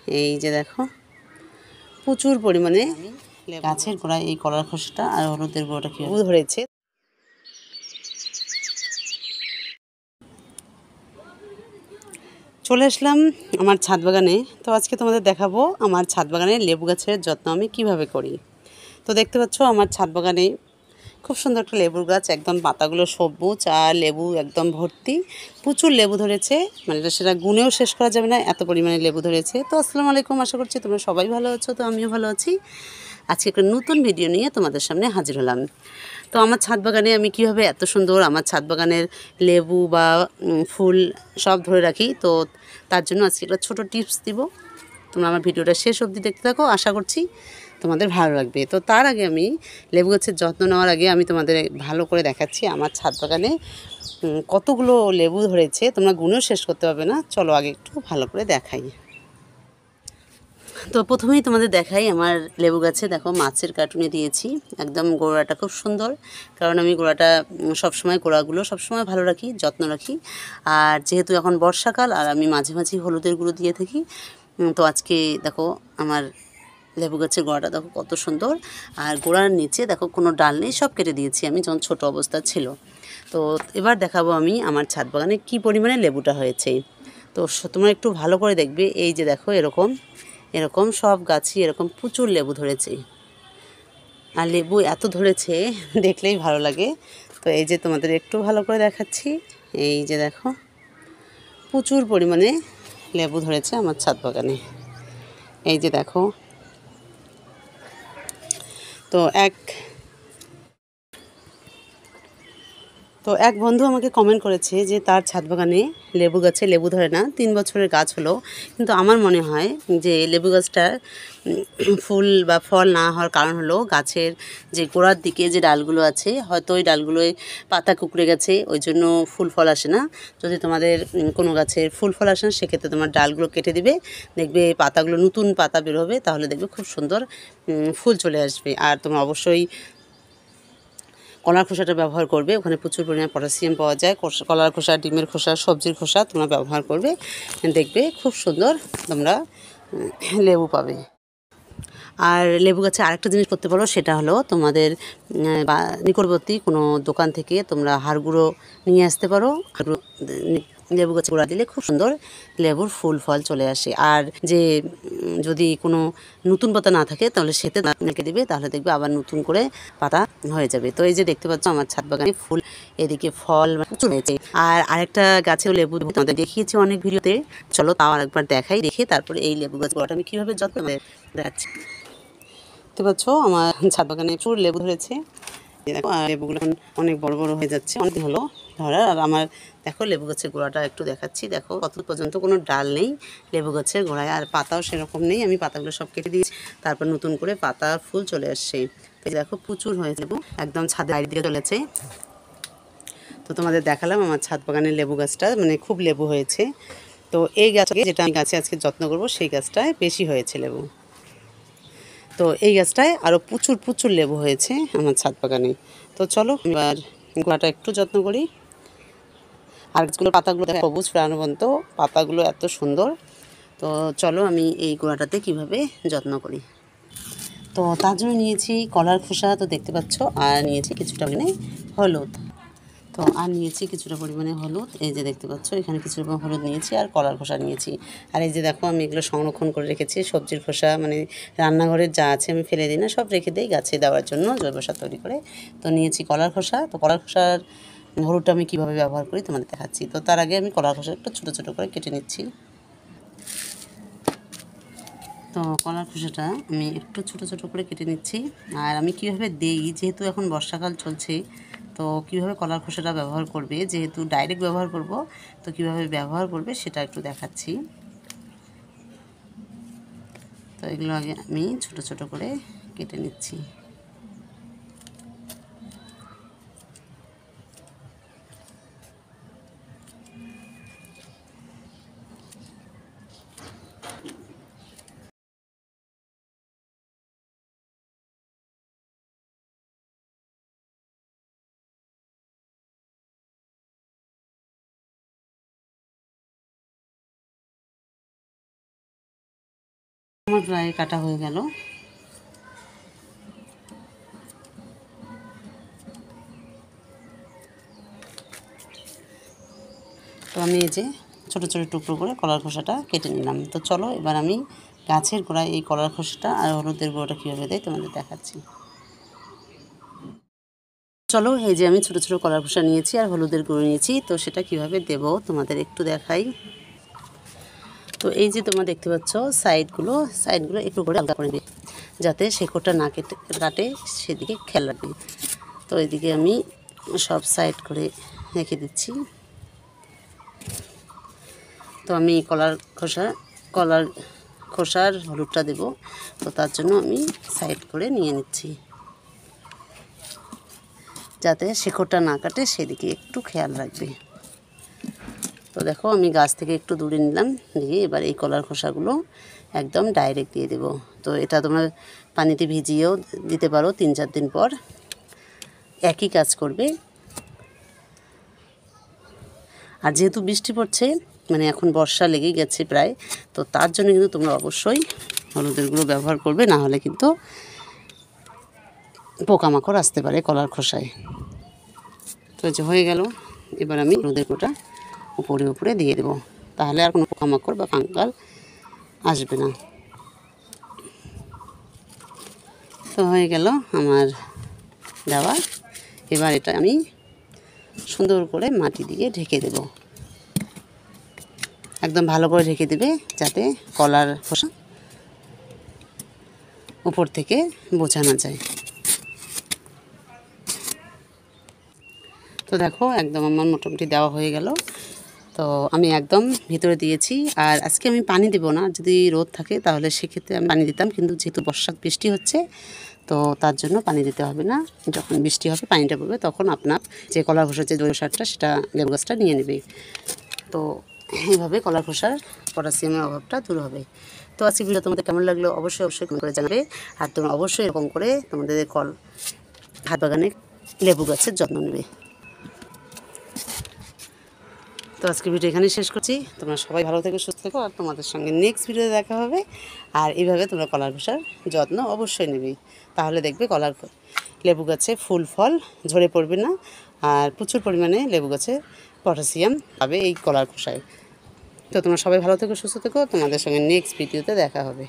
এই যে দেখো প্রচুর পরিমাণে গাছের গোড়ায় এই কলার খোসাটা আর হলুদের গুঁড়োটা লেবু ধরেছে। চলে আসলাম আমার ছাদ বাগানে। তো আজকে তোমাদের দেখাবো আমার ছাদ বাগানে লেবু গাছের যত্ন আমি কিভাবে করি। তো দেখতে পাচ্ছ আমার ছাদ বাগানে খুব সুন্দর একটা লেবুর গাছ, একদম পাতাগুলো সবুজ আর লেবু একদম ভর্তি, প্রচুর লেবু ধরেছে, মানে সেটা গুনেও শেষ করা যাবে না, এত পরিমাণে লেবু ধরেছে। তো আসসালামু আলাইকুম, আশা করছি তোমরা সবাই ভালো আছো। তো আমিও ভালো আছি। আজকে একটা নতুন ভিডিও নিয়ে তোমাদের সামনে হাজির হলাম। তো আমার ছাদ বাগানে আমি কীভাবে এত সুন্দর আমার ছাদ বাগানের লেবু বা ফুল সব ধরে রাখি, তো তার জন্য আজকে একটা ছোটো টিপস দিব। তোমরা আমার ভিডিওটা শেষ অবধি দেখতে থাকো, আশা করছি তোমাদের ভালো লাগবে। তো তার আগে আমি লেবু গাছের যত্ন নেওয়ার আগে আমি তোমাদের ভালো করে দেখাচ্ছি আমার ছাদ বাগানে কতগুলো লেবু ধরেছে, তোমরা গুণেও শেষ করতে পারবে না। চলো আগে একটু ভালো করে দেখাই। তো প্রথমেই তোমাদের দেখাই আমার লেবু গাছে দেখো মাছের কার্টুনে দিয়েছি, একদম গোড়াটা খুব সুন্দর, কারণ আমি গোড়াটা সবসময় গোড়াগুলো সবসময় ভালো রাখি, যত্ন রাখি। আর যেহেতু এখন বর্ষাকাল আর আমি মাঝে মাঝে হলুদের গুঁড়ো দিয়ে থাকি, তো আজকে দেখো আমার লেবু গাছের গোড়াটা দেখো কত সুন্দর। আর গোড়ার নিচে দেখো কোনো ডাল নেই, সব কেটে দিয়েছি আমি যখন ছোটো অবস্থা ছিল। তো এবার দেখাবো আমি আমার ছাদ বাগানে কী পরিমাণে লেবুটা হয়েছে। তো তোমরা একটু ভালো করে দেখবে, এই যে দেখো এরকম এরকম সব গাছই এরকম প্রচুর লেবু ধরেছে। আর লেবু এত ধরেছে দেখলেই ভালো লাগে। তো এই যে তোমাদের একটু ভালো করে দেখাচ্ছি, এই যে দেখো প্রচুর পরিমাণে লেবু ধরেছে আমার ছাদ বাগানে। এই যে দেখো, তো এক বন্ধু আমাকে কমেন্ট করেছে যে তার ছাদ বাগানে লেবু গাছে লেবু ধরে না, 3 বছরের গাছ হলো, কিন্তু আমার মনে হয় যে লেবু গাছটার ফুল বা ফল না হওয়ার কারণ হলো গাছের যে গোড়ার দিকে যে ডালগুলো আছে, হয়তো ওই ডালগুলোয় পাতা কুঁকড়ে গেছে, ওই জন্য ফুল ফল আসে না। যদি তোমাদের কোনো গাছের ফুল ফল আসে না, সেক্ষেত্রে তোমার ডালগুলো কেটে দিবে, দেখবে পাতাগুলো নতুন পাতা বের হবে, তাহলে দেখবে খুব সুন্দর ফুল চলে আসবে। আর তোমরা অবশ্যই কলার খোসাটা ব্যবহার করবে, ওখানে প্রচুর পরিমাণে পটাশিয়াম পাওয়া যায়। কলার খোসা, ডিমের খোসা, সবজির খোসা তোমরা ব্যবহার করবে, দেখবে খুব সুন্দর তোমরা লেবু পাবে। আর লেবু গাছে আরেকটা জিনিস করতে পারো, সেটা হলো তোমাদের নিকটবর্তী কোনো দোকান থেকে তোমরা হাড় গুঁড়ো নিয়ে আসতে পারো। লেবু গাছে গোড়া দিলে খুব সুন্দর লেবুর ফুল ফল চলে আসে। আর যে যদি কোনো নতুন পাতা না থাকে, তাহলে সেতে রেখে দিবে, তাহলে দেখবে আবার নতুন করে পাতা হয়ে যাবে। তো এই যে দেখতে পাচ্ছ আমার ছাদ বাগানে ফুল, এদিকে ফল প্রচুর হয়েছে। আর আরেকটা গাছেও লেবু তোমাদের দেখিয়েছি অনেক ভিডিওতে, চলো তাও আরেকবার দেখাই, দেখে তারপরে এই লেবু গাছ গোড়াটা আমি কীভাবে যত্ন দেখাচ্ছি। দেখতে পাচ্ছ আমার ছাদ বাগানে প্রচুর লেবু ধরেছে। দেখো আর লেবুগুলো অনেক বড় বড় হয়ে যাচ্ছে, অনেক হলো ধরার। আর আমার দেখো লেবু গাছের গোড়াটা একটু দেখাচ্ছি, দেখো কত পর্যন্ত কোনো ডাল নেই লেবু গাছের গোড়ায়, আর পাতাও সেরকম নেই। আমি পাতাগুলো সব কেটে দিয়েছি, তারপর নতুন করে পাতা ফুল চলে আসছে। দেখো প্রচুর হয়েছে লেবু, একদম ছাদের বাইরে দিকে চলেছে। তো তোমাদের দেখালাম আমার ছাদ বাগানের লেবু গাছটা, মানে খুব লেবু হয়েছে। তো এই গাছটাকে যেটা আমি গাছে আজকে যত্ন করব, সেই গাছটায় বেশি হয়েছে লেবু। তো এই গাছটায় আরও প্রচুর প্রচুর লেবু হয়েছে আমার ছাদ বাগানে। তো চলো এবার গোড়াটা একটু যত্ন করি। আর গাছগুলোর পাতাগুলো দেখো সবুজ প্রাণবন্ত, পাতাগুলো এত সুন্দর। তো চলো আমি এই গোড়াটাতে কিভাবে যত্ন করি। তো তার জন্য নিয়েছি কলার খোসা, তো দেখতে পাচ্ছ, আর নিয়েছি কিছুটা পরিমাণে হলুদ। তো আর নিয়েছি কিছুটা পরিমাণে হলুদ, এই যে দেখতে পাচ্ছ এখানে কিছুটা পরিমাণে হলুদ নিয়েছি, আর কলার খোসা নিয়েছি। আর এই যে দেখো আমি এগুলো সংরক্ষণ করে রেখেছি, সবজির খোসা মানে রান্নাঘরের যা আছে আমি ফেলে দিই না, সব রেখে দিই গাছে দেওয়ার জন্য, জৈব সার তৈরি করে। তো নিয়েছি কলার খোসা। তো কলার খোসার হলুদটা আমি কীভাবে ব্যবহার করি তোমাদের দেখাচ্ছি। তো তার আগে আমি কলার খোসা একটু ছোটো ছোটো করে কেটে নিচ্ছি। তো কলার খোসাটা আমি একটু ছোটো ছোটো করে কেটে নিচ্ছি। আর আমি কীভাবে দেই, যেহেতু এখন বর্ষাকাল চলছে, তো কীভাবে কলার খোসাটা ব্যবহার করবে, যেহেতু ডাইরেক্ট ব্যবহার করব, তো কীভাবে ব্যবহার করবে সেটা একটু দেখাচ্ছি। তো এগুলো আগে আমি ছোটো ছোটো করে কেটে নিচ্ছি। আমার প্রায় কাটা হয়ে গেল। তো আমি এই যে ছোটো ছোটো টুকরো করে কলার খোসাটা কেটে নিলাম। তো চলো এবার আমি গাছের গোড়ায় এই কলার খোসাটা আর হলুদের গুঁড়োটা কীভাবে দেয় তোমাদের দেখাচ্ছি। চলো এই যে আমি ছোটো ছোটো কলার খোসা নিয়েছি আর হলুদের গুঁড়ো নিয়েছি, তো সেটা কিভাবে দেব তোমাদের একটু দেখাই। তো এই যে তোমরা দেখতে পাচ্ছ সাইডগুলো একটু করে আলগা করে দিই, যাতে শেকড়টা না কাটে সেদিকে খেয়াল রাখবে। তো এদিকে আমি সব সাইড করে রেখে দিচ্ছি। তো আমি কলার খোসার হলুদটা দেব, তো তার জন্য আমি সাইড করে নিয়ে নিচ্ছি, যাতে শেকড়টা না কাটে সেদিকে একটু খেয়াল রাখবে। তো দেখো আমি গাছ থেকে একটু দূরে নিলাম, দিয়ে এবার এই কলার খোসাগুলো একদম ডাইরেক্ট দিয়ে দেব। তো এটা তোমরা পানিতে ভিজিয়েও দিতে পারো 3-4 দিন পর, একই কাজ করবে। আর যেহেতু বৃষ্টি পড়ছে, মানে এখন বর্ষা লেগেই গেছে প্রায়, তো তার জন্য কিন্তু তোমরা অবশ্যই হলুদের গুঁড়ো ব্যবহার করবে, না হলে কিন্তু পোকামাকড় আসতে পারে কলার খোসায়। তো যে হয়ে গেল, এবার আমি হলুদের গুঁড়োটা উপরে উপরে দিয়ে দেবো, তাহলে আর কোনো পোকামাকড় বা ফাঙ্গাল আসবে না। তো হয়ে গেল আমার দেওয়া। এবার এটা আমি সুন্দর করে মাটি দিয়ে ঢেকে দেব, একদম ভালো করে ঢেকে দেবে, যাতে কলার খোসা উপর থেকে বোঝা না যায়। তো দেখো একদম আমার মোটামুটি দেওয়া হয়ে গেল। তো আমি একদম ভিতরে দিয়েছি, আর আজকে আমি পানি দেব না, যদি রোদ থাকে তাহলে সেক্ষেত্রে আমি পানি দিতাম, কিন্তু যেহেতু বৃষ্টি হচ্ছে তো তার জন্য পানি দিতে হবে না। যখন বৃষ্টি হবে পানিটা পড়বে তখন আপনার যে কলার খোসার যে জৈব সারটা সেটা লেবু গাছটা নিয়ে নেবে। তো এইভাবে কলার খোসার পটাশিয়ামের অভাবটা দূর হবে। তো আজকে ভিডিও তোমাদের কেমন লাগলো অবশ্যই কমেন্ট করে জানাবে। আর তোমরা অবশ্যই এরকম করে তোমাদের হাত বাগানে লেবু গাছের যত্ন নেবে। তো আজকে ভিডিও এখানেই শেষ করছি। তোমরা সবাই ভালো থেকো, সুস্থ থেকো, আর তোমাদের সঙ্গে নেক্সট ভিডিওতে দেখা হবে। আর এইভাবে তোমরা কলার খোসার যত্ন অবশ্যই নেবে, তাহলে দেখবে লেবু গাছে ফুল ফল ঝরে পড়বে না, আর প্রচুর পরিমাণে লেবু গাছে পটাশিয়াম পাবে এই কলার খোসায়। তো তোমরা সবাই ভালো থেকো, সুস্থ থেকো, তোমাদের সঙ্গে নেক্সট ভিডিওতে দেখা হবে।